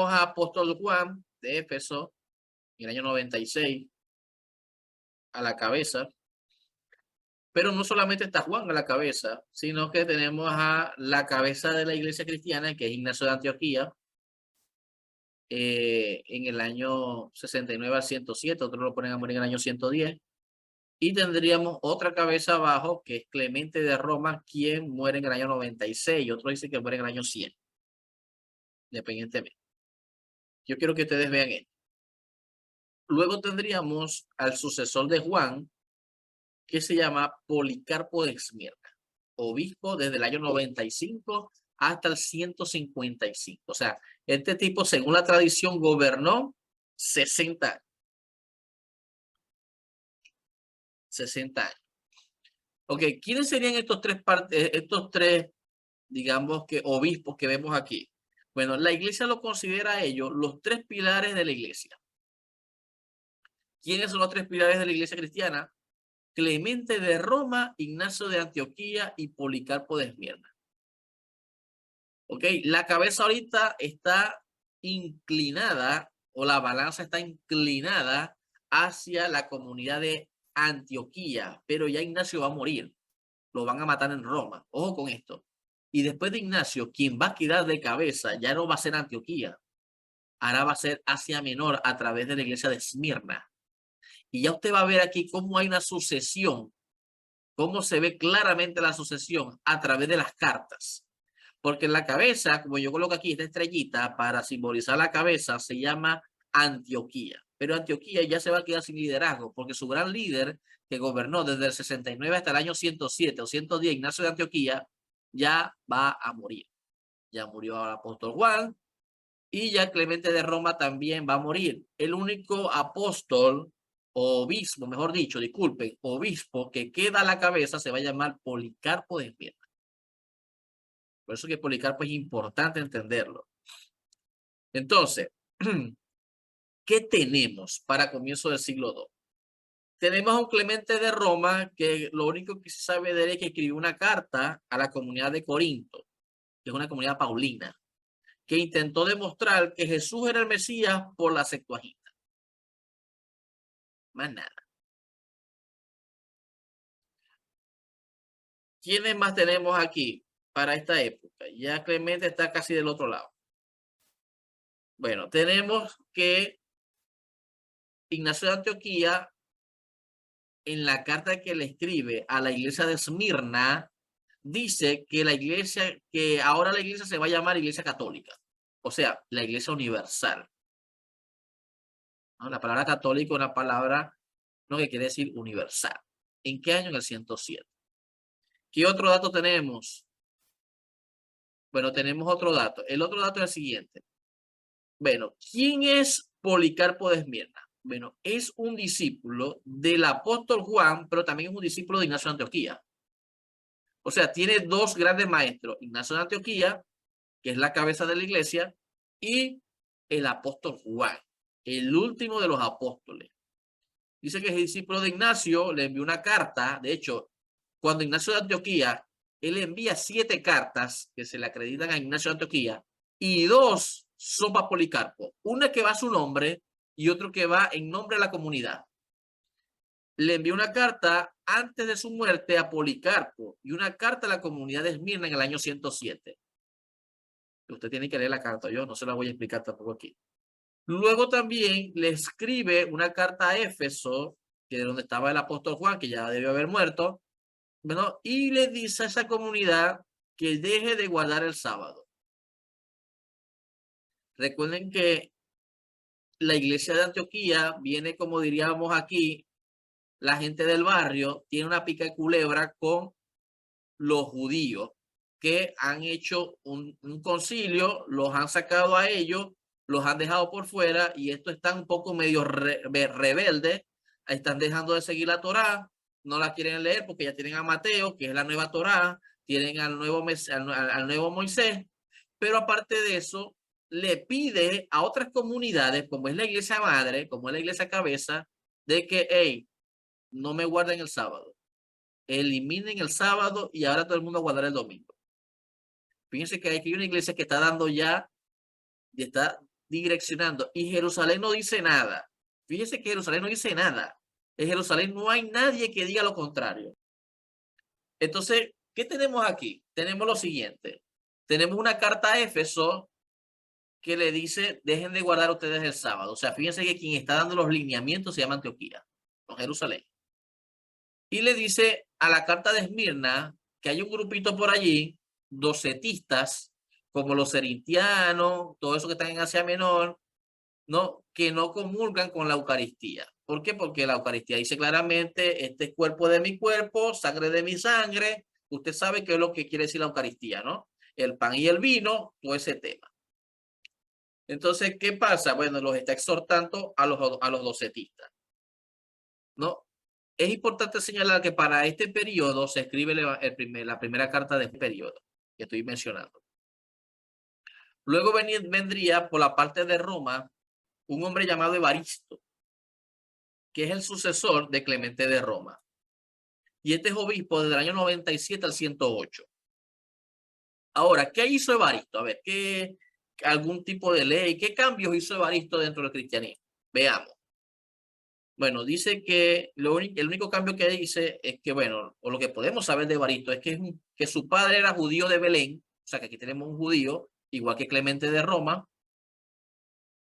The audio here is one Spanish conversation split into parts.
a Apóstol Juan de Éfeso en el año 96 a la cabeza, pero no solamente está Juan a la cabeza, sino que tenemos a la cabeza de la iglesia cristiana, que es Ignacio de Antioquía, en el año 69 al 107, otros lo ponen a morir en el año 110, y tendríamos otra cabeza abajo, que es Clemente de Roma, quien muere en el año 96, y otro dice que muere en el año 100, independientemente. Yo quiero que ustedes vean esto. Luego tendríamos al sucesor de Juan, que se llama Policarpo de Esmirna, obispo desde el año 95 hasta el 155. O sea, este tipo, según la tradición, gobernó 60 años. 60 años. Ok, ¿quiénes serían estos tres, digamos que obispos que vemos aquí? Bueno, la iglesia lo considera a ellos los tres pilares de la iglesia. ¿Quiénes son los tres pilares de la iglesia cristiana? Clemente de Roma, Ignacio de Antioquía y Policarpo de Esmirna. Ok, la cabeza ahorita está inclinada, o la balanza está inclinada hacia la comunidad de Antioquía, pero ya Ignacio va a morir, lo van a matar en Roma, ojo con esto. Y después de Ignacio, quien va a quedar de cabeza ya no va a ser Antioquía, ahora va a ser Asia Menor a través de la iglesia de Esmirna. Y ya usted va a ver aquí cómo hay una sucesión, cómo se ve claramente la sucesión a través de las cartas. Porque en la cabeza, como yo coloco aquí esta estrellita para simbolizar la cabeza, se llama Antioquía. Pero Antioquía ya se va a quedar sin liderazgo, porque su gran líder, que gobernó desde el 69 hasta el año 107 o 110, Ignacio de Antioquía, ya va a morir. Ya murió el apóstol Juan, y ya Clemente de Roma también va a morir. El único apóstol, o obispo, mejor dicho, disculpen, obispo que queda a la cabeza se va a llamar Policarpo de Esmirna. Por eso que Policarpo es importante entenderlo. Entonces, ¿qué tenemos para comienzo del siglo II? Tenemos a un Clemente de Roma que lo único que se sabe de él es que escribió una carta a la comunidad de Corinto, que es una comunidad paulina, que intentó demostrar que Jesús era el Mesías por la Septuaginta. Más nada. ¿Quiénes más tenemos aquí para esta época? Ya Clemente está casi del otro lado. Bueno, tenemos que Ignacio de Antioquía, en la carta que le escribe a la iglesia de Esmirna, dice que ahora la iglesia se va a llamar Iglesia Católica, o sea, la Iglesia Universal. ¿No? La palabra católico es una palabra, ¿no?, que quiere decir universal. ¿En qué año? En el 107. ¿Qué otro dato tenemos? Bueno, tenemos otro dato. El otro dato es el siguiente. Bueno, ¿quién es Policarpo de Esmirna? Bueno, es un discípulo del apóstol Juan, pero también es un discípulo de Ignacio de Antioquía. O sea, tiene dos grandes maestros, Ignacio de Antioquía, que es la cabeza de la iglesia, y el apóstol Juan, el último de los apóstoles. Dice que es discípulo de Ignacio, le envió una carta. De hecho, cuando Ignacio de Antioquía, él envía 7 cartas que se le acreditan a Ignacio de Antioquía, y 2 son para Policarpo. Una que va a su nombre y otro que va en nombre de la comunidad. Le envió una carta antes de su muerte a Policarpo y una carta a la comunidad de Esmirna en el año 107. Usted tiene que leer la carta, yo no se la voy a explicar tampoco aquí. Luego también le escribe una carta a Éfeso, que de donde estaba el apóstol Juan, que ya debió haber muerto, bueno, y le dice a esa comunidad que deje de guardar el sábado. Recuerden que la iglesia de Antioquía viene, como diríamos aquí, la gente del barrio tiene una pica de culebra con los judíos, que han hecho un concilio, los han sacado a ellos, los han dejado por fuera, y esto está un poco medio rebelde, están dejando de seguir la Torá, no la quieren leer porque ya tienen a Mateo, que es la nueva Torá, tienen al nuevo Moisés, pero aparte de eso, le pide a otras comunidades, como es la iglesia madre, como es la iglesia cabeza, de que, hey, no me guarden el sábado. Eliminen el sábado y ahora todo el mundo guardará el domingo. Fíjense que hay una iglesia que está dando ya, y está direccionando. Y Jerusalén no dice nada. Fíjese que Jerusalén no dice nada. En Jerusalén no hay nadie que diga lo contrario. Entonces, ¿qué tenemos aquí? Tenemos lo siguiente. Tenemos una carta a Éfeso que le dice, dejen de guardar ustedes el sábado. O sea, fíjense que quien está dando los lineamientos se llama Antioquía, no Jerusalén. Y le dice a la carta de Esmirna que hay un grupito por allí, docetistas, como los cerintianos, todo eso que están en Asia Menor, ¿no? Que no comulgan con la Eucaristía. ¿Por qué? Porque la Eucaristía dice claramente, este es cuerpo de mi cuerpo, sangre de mi sangre. Usted sabe qué es lo que quiere decir la Eucaristía, ¿no? El pan y el vino, todo ese tema. Entonces, ¿qué pasa? Bueno, los está exhortando a los docetistas, ¿no? Es importante señalar que para este periodo se escribe la primera carta de este periodo que estoy mencionando. Luego vendría por la parte de Roma un hombre llamado Evaristo, que es el sucesor de Clemente de Roma. Y este es obispo desde el año 97 al 108. Ahora, ¿qué hizo Evaristo? A ver, algún tipo de ley, ¿qué cambios hizo Evaristo dentro del cristianismo? Veamos. Bueno, dice que el único cambio que dice es que, bueno, o lo que podemos saber de Evaristo es que su padre era judío de Belén, o sea que aquí tenemos un judío, igual que Clemente de Roma,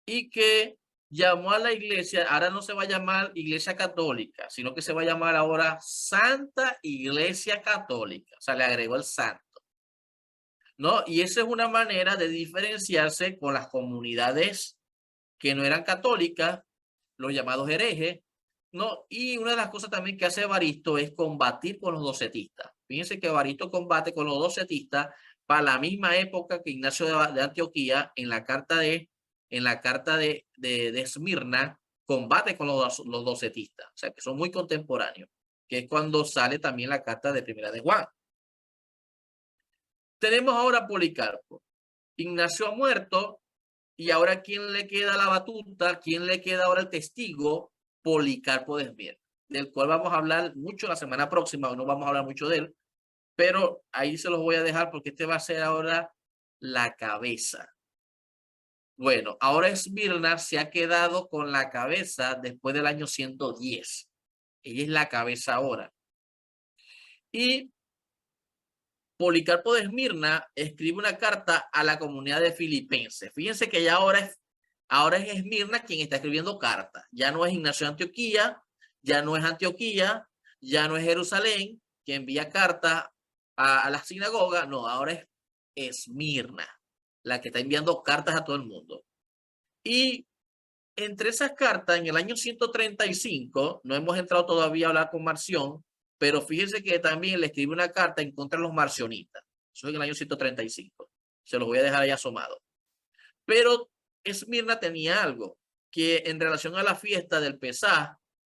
y que llamó a la iglesia, ahora no se va a llamar Iglesia Católica, sino que se va a llamar ahora Santa Iglesia Católica, o sea, le agregó el santo, ¿no? Y esa es una manera de diferenciarse con las comunidades que no eran católicas, los llamados herejes, ¿no? Y una de las cosas también que hace Evaristo es combatir con los docetistas. Fíjense que Evaristo combate con los docetistas para la misma época que Ignacio de Antioquía en la carta de Esmirna combate con los docetistas, o sea que son muy contemporáneos, que es cuando sale también la carta de Primera de Juan. Tenemos ahora a Policarpo. Ignacio ha muerto, y ahora ¿quién le queda la batuta? ¿Quién le queda ahora el testigo? Policarpo de Esmirna, del cual vamos a hablar mucho la semana próxima, o no vamos a hablar mucho de él, pero ahí se los voy a dejar porque este va a ser ahora la cabeza. Bueno, ahora Esmirna se ha quedado con la cabeza después del año 110. Ella es la cabeza ahora. Y Policarpo de Esmirna escribe una carta a la comunidad de Filipenses. Fíjense que ya ahora es Esmirna quien está escribiendo cartas. Ya no es Ignacio de Antioquía, ya no es Antioquía, ya no es Jerusalén que envía cartas a la sinagoga. No, ahora es Esmirna la que está enviando cartas a todo el mundo. Y entre esas cartas, en el año 135, no hemos entrado todavía a hablar con Marción, pero fíjense que también le escribe una carta en contra de los marcionistas. Eso es en el año 135. Se los voy a dejar ahí asomado. Pero Esmirna tenía algo, que en relación a la fiesta del Pesaj,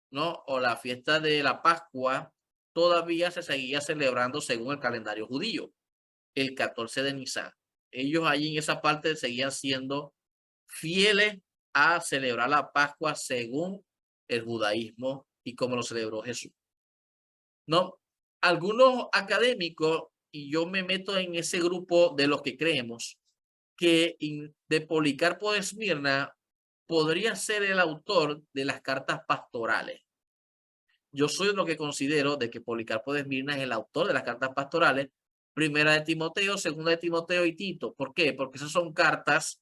¿no? O la fiesta de la Pascua, todavía se seguía celebrando según el calendario judío, el 14 de Nisan. Ellos allí en esa parte seguían siendo fieles a celebrar la Pascua según el judaísmo y como lo celebró Jesús. ¿No? Algunos académicos, y yo me meto en ese grupo de los que creemos, que de Policarpo de Esmirna podría ser el autor de las cartas pastorales. Yo soy de lo que considero de que Policarpo de Esmirna es el autor de las cartas pastorales, Primera de Timoteo, Segunda de Timoteo y Tito. ¿Por qué? Porque esas son cartas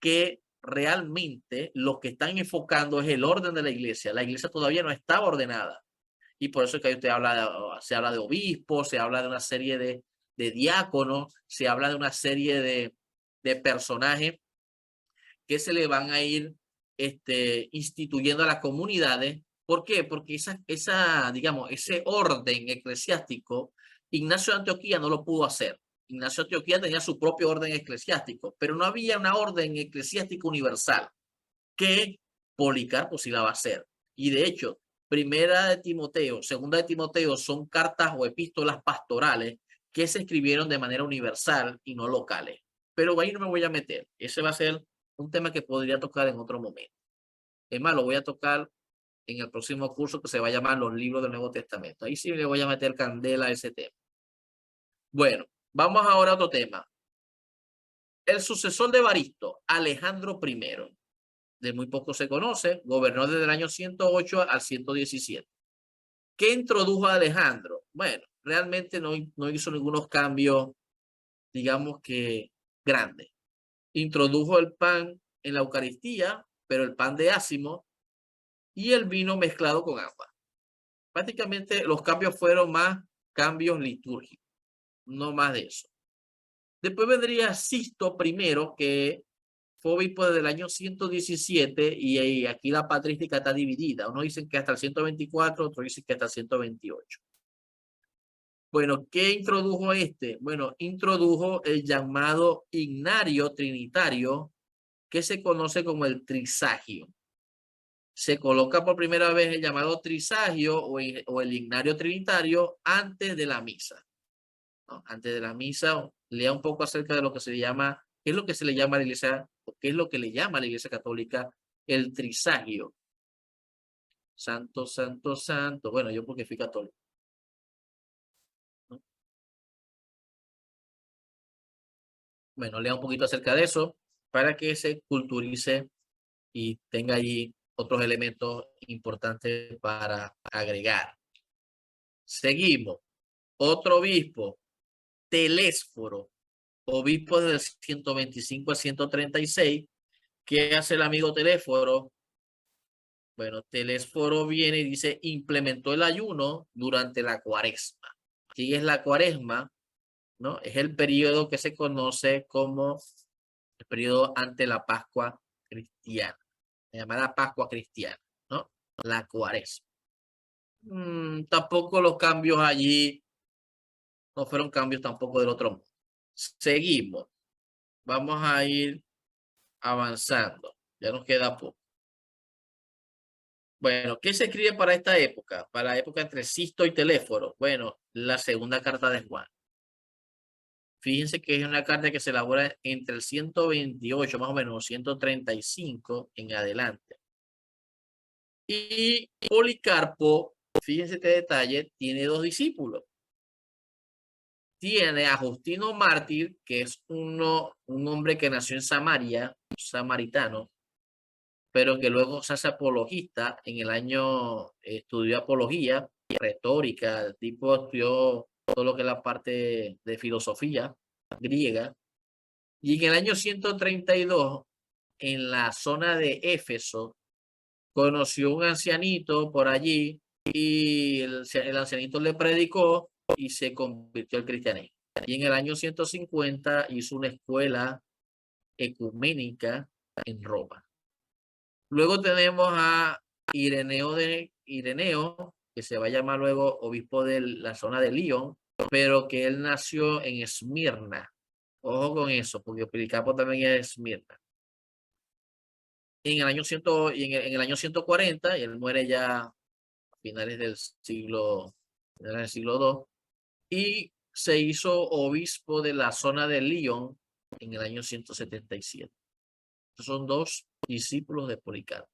que realmente lo que están enfocando es el orden de la iglesia. La iglesia todavía no estaba ordenada. Y por eso es que usted se habla de obispos, se habla de una serie de diáconos, se habla de una serie de personajes que se le van a ir instituyendo a las comunidades. ¿Por qué? Porque digamos, ese orden eclesiástico, Ignacio de Antioquía no lo pudo hacer. Ignacio de Antioquía tenía su propio orden eclesiástico, pero no había una orden eclesiástica universal que Policarpo sí la va a hacer. Y de hecho, Primera de Timoteo, Segunda de Timoteo son cartas o epístolas pastorales que se escribieron de manera universal y no locales. Pero ahí no me voy a meter. Ese va a ser un tema que podría tocar en otro momento. Es más, lo voy a tocar en el próximo curso que se va a llamar Los libros del Nuevo Testamento. Ahí sí le voy a meter candela a ese tema. Bueno, vamos ahora a otro tema. El sucesor de Evaristo, Alejandro I, de muy poco se conoce, gobernó desde el año 108 al 117. ¿Qué introdujo Alejandro? Bueno, realmente no hizo ningunos cambios, digamos que grandes. Introdujo el pan en la Eucaristía, pero el pan de ácimo y el vino mezclado con agua. Prácticamente los cambios fueron más cambios litúrgicos, no más de eso. Después vendría Sisto I, que fue obispo desde el año 117 y aquí la patrística está dividida. Unos dicen que hasta el 124, otros dicen que hasta el 128. Bueno, ¿qué introdujo este? Bueno, introdujo el llamado Ignario Trinitario, que se conoce como el Trisagio. Se coloca por primera vez el llamado Trisagio o el Ignario Trinitario antes de la misa, ¿no? Antes de la misa, lea un poco acerca de lo que se le llama, qué es lo que se le llama a la iglesia, o qué es lo que le llama a la iglesia católica el Trisagio. Santo, santo, santo. Bueno, yo porque fui católico, ¿no? Bueno, lea un poquito acerca de eso para que se culturice y tenga ahí otros elementos importantes para agregar. Seguimos. Otro obispo, Telésforo, obispo del 125 al 136. ¿Qué hace el amigo Telésforo? Bueno, Telésforo viene y dice, implementó el ayuno durante la cuaresma. ¿Qué es la cuaresma? ¿No? Es el periodo que se conoce como el periodo ante la Pascua cristiana, llamada Pascua cristiana, ¿no? La cuaresma. Tampoco los cambios allí no fueron cambios tampoco del otro mundo. Seguimos. Vamos a ir avanzando. Ya nos queda poco. Bueno, ¿qué se escribe para esta época? Para la época entre Sisto y Telésforo. Bueno, la segunda carta de Juan. Fíjense que es una carta que se elabora entre el 128, más o menos, 135 en adelante. Y Policarpo, fíjense este detalle, tiene dos discípulos. Tiene a Justino Mártir, que es un hombre que nació en Samaria, samaritano, pero que luego se hace apologista. En el año estudió apología, retórica, el tipo estudió todo lo que es la parte de filosofía griega. Y en el año 132, en la zona de Éfeso, conoció un ancianito por allí y el ancianito le predicó y se convirtió al cristianismo. Y en el año 150 hizo una escuela ecuménica en Roma. Luego tenemos a Ireneo, que se va a llamar luego obispo de la zona de Lyon, pero que él nació en Esmirna. Ojo con eso, porque Policarpo también es Esmirna. En el año 100, en el año 140, y él muere ya a finales del siglo II, y se hizo obispo de la zona de Lyon en el año 177. Estos son dos discípulos de Policarpo.